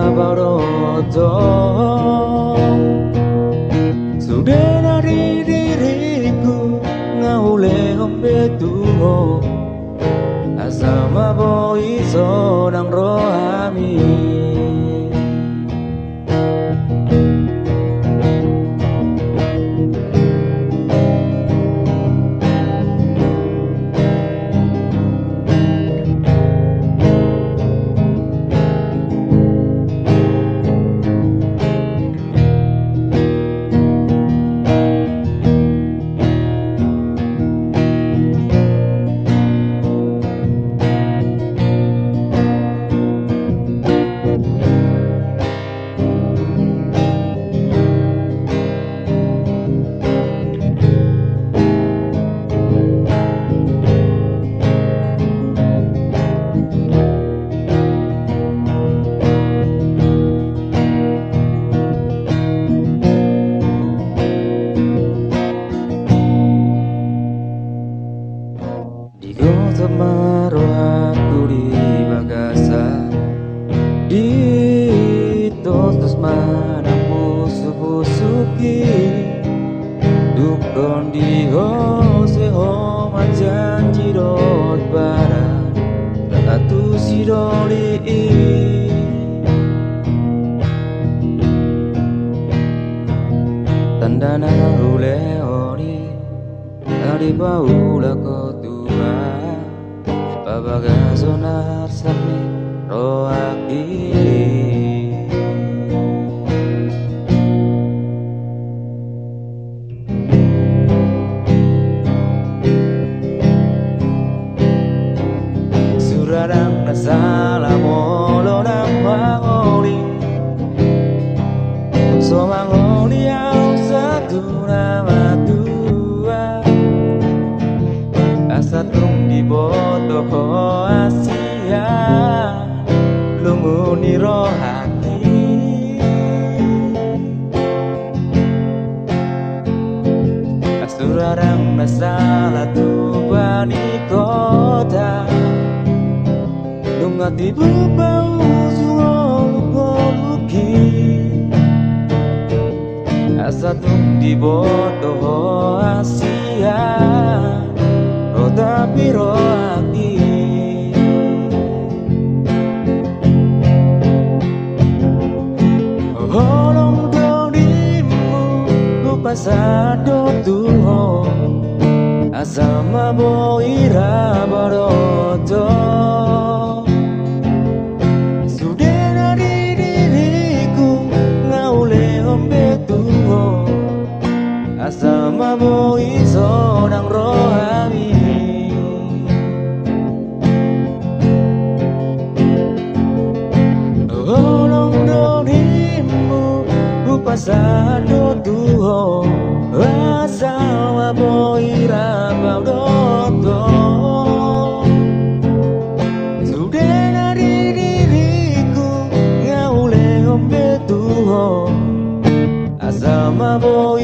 Baroto sudah dari diriku ngaule ombe tuho asama boy sodang rohami Maruah aku di Bagasa di totos mana musuh-musuki dukon di seho janji rot barat satu sidoli tandana ule ori dari baula kotua babaga sonar sakni roaki suradang nasala molo nang wangoli somangoli au satu nama dua asatung di boto Asia lumuni rohati asurarang masalah tubani kota lungati berbau suolo poluki asa tung di boto asia roda piro aki holong dodimu pasado tuho asama boira baroto sudah dari diriku ngaule ombe tuho asama boi sonang rohami holong dodimu pasado tuho asama boira baroto sudah dari diriku ngaule ombe tuho asama boira